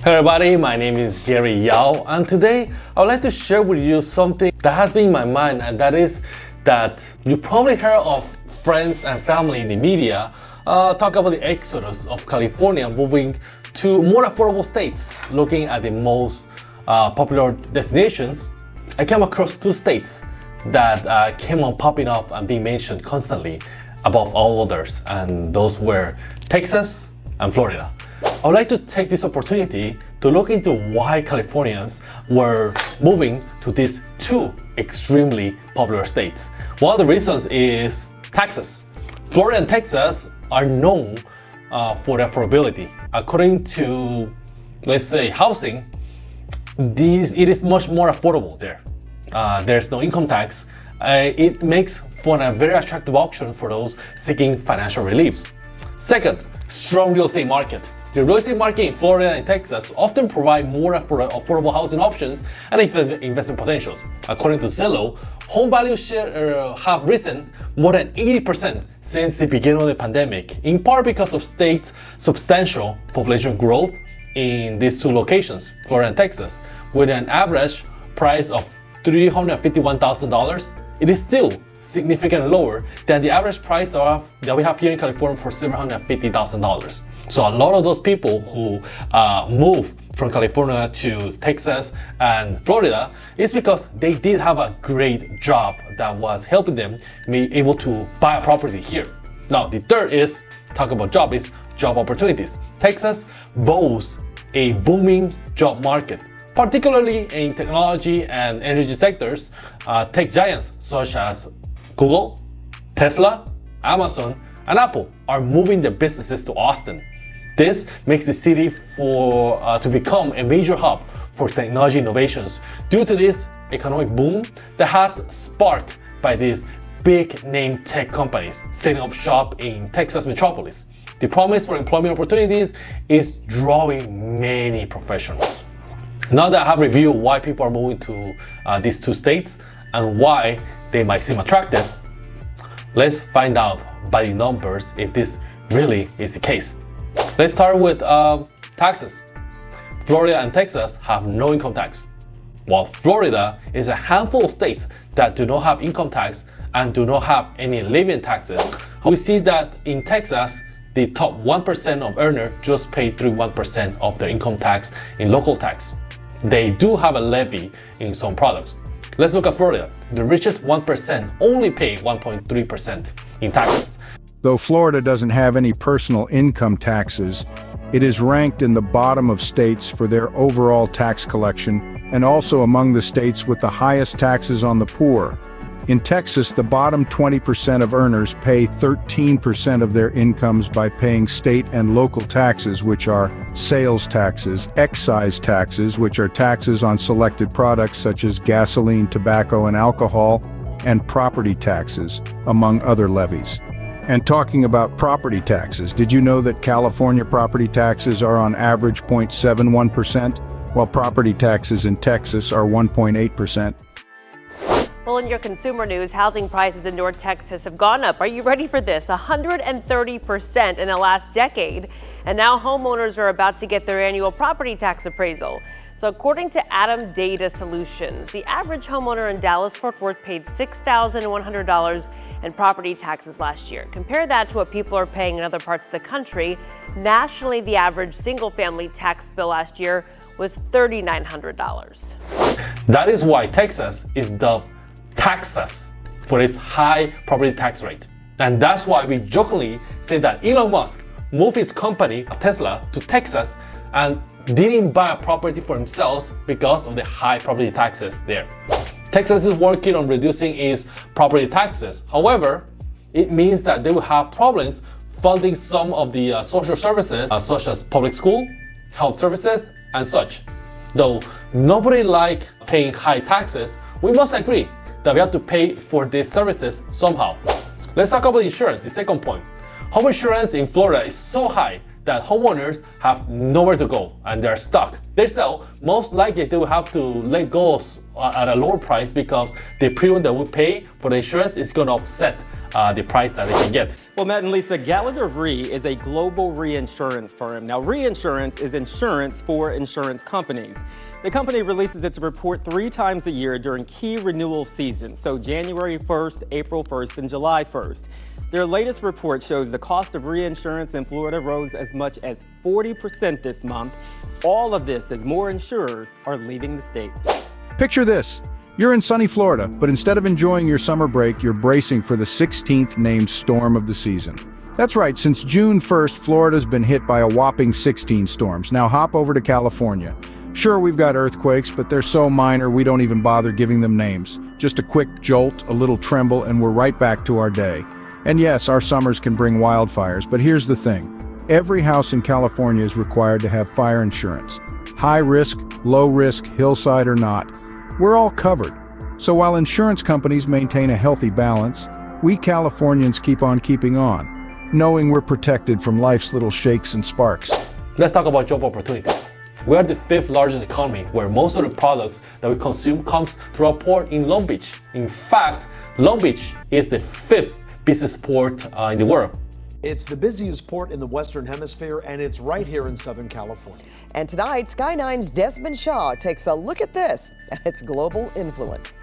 Hey everybody, my name is Gary Yao, and today I would like to share with you something that has been in my mind, and that is that you probably heard of friends and family in the media talk about the exodus of California moving to more affordable states. Looking at the most popular destinations, I came across two states that came on popping up and being mentioned constantly above all others, and those were Texas and Florida. I would like to take this opportunity to look into why Californians were moving to these two extremely popular states. One of the reasons is taxes. Florida and Texas are known for their affordability. According to, let's say, housing, it is much more affordable there. There's no income tax. It makes for a very attractive option for those seeking financial relief. Second, strong real estate market. The real estate market in Florida and Texas often provide more affordable housing options and investment potentials. According to Zillow, home values have risen more than 80% since the beginning of the pandemic, in part because of states' substantial population growth in these two locations, Florida and Texas. With an average price of $351,000, it is still significantly lower than the average price that we have here in California for $750,000. So a lot of those people who move from California to Texas and Florida is because they did have a great job that was helping them be able to buy a property here. Now, the third is, talk about job, is job opportunities. Texas boasts a booming job market, particularly in technology and energy sectors. Tech giants such as Google, Tesla, Amazon, and Apple are moving their businesses to Austin. This makes the city to become a major hub for technology innovations due to this economic boom that has sparked by these big name tech companies setting up shop in Texas metropolis. The promise for employment opportunities is drawing many professionals. Now that I have reviewed why people are moving to these two states and why they might seem attractive, let's find out by the numbers if this really is the case. Let's start with taxes. Florida and Texas have no income tax, while Florida is a handful of states that do not have income tax and do not have any living taxes. We see that in Texas, the top 1% of earners just pay 1% of their income tax in local tax. They do have a levy in some products. Let's look at Florida. The richest 1% only pay 1.3% in taxes. Though Florida doesn't have any personal income taxes, it is ranked in the bottom of states for their overall tax collection and also among the states with the highest taxes on the poor. In Texas, the bottom 20% of earners pay 13% of their incomes by paying state and local taxes, which are sales taxes, excise taxes, which are taxes on selected products such as gasoline, tobacco, and alcohol, and property taxes, among other levies. And talking about property taxes, did you know that California property taxes are on average 0.71%, while property taxes in Texas are 1.8%? Well, in your consumer news, housing prices in North Texas have gone up. Are you ready for this? 130% in the last decade. And now homeowners are about to get their annual property tax appraisal. So according to Adam Data Solutions, the average homeowner in Dallas-Fort Worth paid $6,100 in property taxes last year. Compare that to what people are paying in other parts of the country. Nationally, the average single-family tax bill last year was $3,900. That is why Texas is dubbed Texas for its high property tax rate. And that's why we jokingly say that Elon Musk moved his company, Tesla, to Texas and didn't buy a property for himself because of the high property taxes there. Texas is working on reducing its property taxes. However, it means that they will have problems funding some of the social services such as public school, health services, and such. Though nobody likes paying high taxes, we must agree that we have to pay for these services somehow. Let's talk about insurance, the second point. Home insurance in Florida is so high that homeowners have nowhere to go and they're stuck. Themselves, most likely they will have to let go at a lower price because the premium that we pay for the insurance is going to offset the price that they can get. Well, Matt and Lisa, Gallagher Re is a global reinsurance firm. Now, reinsurance is insurance for insurance companies. The company releases its report 3 times a year during key renewal seasons, so January 1st, April 1st, and July 1st. Their latest report shows the cost of reinsurance in Florida rose as much as 40% this month. All of this as more insurers are leaving the state. Picture this. You're in sunny Florida, but instead of enjoying your summer break, you're bracing for the 16th named storm of the season. That's right, since June 1st, Florida's been hit by a whopping 16 storms. Now hop over to California. Sure, we've got earthquakes, but they're so minor we don't even bother giving them names. Just a quick jolt, a little tremble, and we're right back to our day. And yes, our summers can bring wildfires, but here's the thing. Every house in California is required to have fire insurance. High risk, low risk, hillside or not, we're all covered. So while insurance companies maintain a healthy balance, we Californians keep on keeping on, knowing we're protected from life's little shakes and sparks. Let's talk about job opportunities. We are the 5th largest economy, where most of the products that we consume comes through a port in Long Beach. In fact, Long Beach is the 5th busiest port in the world. It's the busiest port in the Western Hemisphere, and it's right here in Southern California. And tonight, Sky 9's Desmond Shaw takes a look at this and its global influence.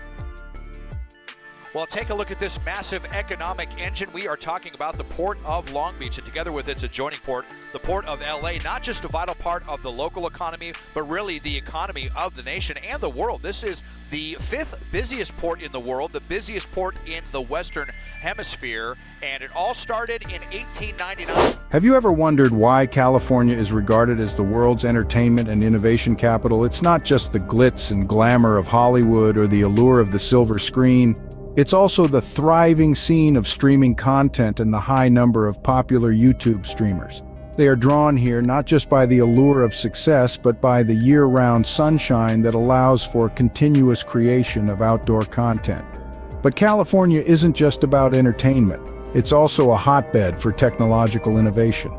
Well, take a look at this massive economic engine. We are talking about the Port of Long Beach, and together with its adjoining port, the Port of LA, not just a vital part of the local economy, but really the economy of the nation and the world. This is the 5th busiest port in the world, the busiest port in the Western Hemisphere, and it all started in 1899. Have you ever wondered why California is regarded as the world's entertainment and innovation capital? It's not just the glitz and glamour of Hollywood or the allure of the silver screen. It's also the thriving scene of streaming content and the high number of popular YouTube streamers. They are drawn here not just by the allure of success, but by the year-round sunshine that allows for continuous creation of outdoor content. But California isn't just about entertainment. It's also a hotbed for technological innovation.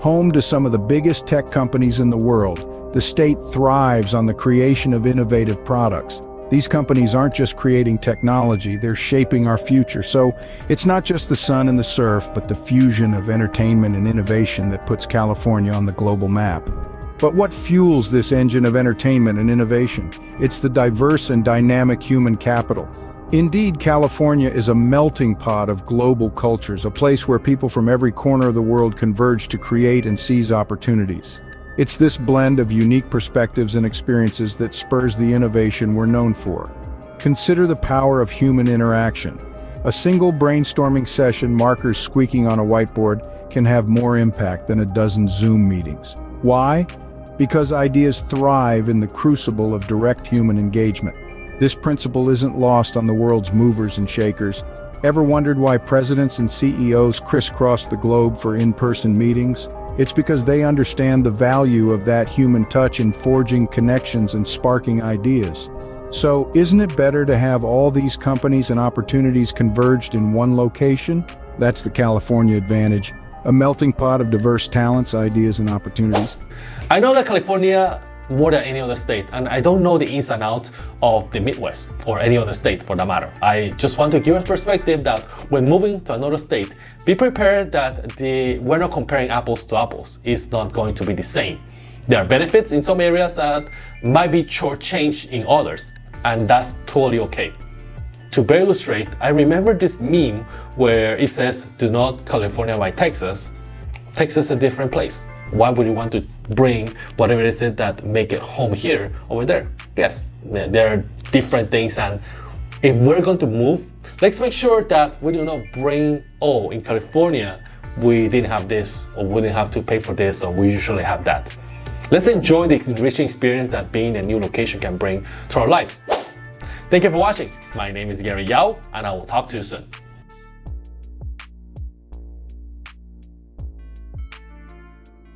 Home to some of the biggest tech companies in the world, the state thrives on the creation of innovative products. These companies aren't just creating technology, they're shaping our future. So it's not just the sun and the surf, but the fusion of entertainment and innovation that puts California on the global map. But what fuels this engine of entertainment and innovation? It's the diverse and dynamic human capital. Indeed, California is a melting pot of global cultures, a place where people from every corner of the world converge to create and seize opportunities. It's this blend of unique perspectives and experiences that spurs the innovation we're known for. Consider the power of human interaction. A single brainstorming session, markers squeaking on a whiteboard, can have more impact than a dozen Zoom meetings. Why? Because ideas thrive in the crucible of direct human engagement. This principle isn't lost on the world's movers and shakers. Ever wondered why presidents and CEOs crisscross the globe for in-person meetings? It's because they understand the value of that human touch in forging connections and sparking ideas. So, isn't it better to have all these companies and opportunities converged in one location? That's the California advantage. A melting pot of diverse talents, ideas, and opportunities. I know that California more than any other state, and I don't know the ins and outs of the Midwest or any other state for that matter. I just want to give a perspective that when moving to another state, be prepared that we're not comparing apples to apples. It's not going to be the same. There are benefits in some areas that might be shortchanged in others, and that's totally okay. To better illustrate, I remember this meme where it says, "Do not California by Texas." Texas is a different place. Why would you want to bring whatever it is that make it home here over there? Yes, there are different things, and if we're going to move, let's make sure that we do not bring, oh, in California, we didn't have this, or we didn't have to pay for this, or we usually have that. Let's enjoy the enriching experience that being in a new location can bring to our lives. Thank you for watching. My name is Gary Yao, and I will talk to you soon.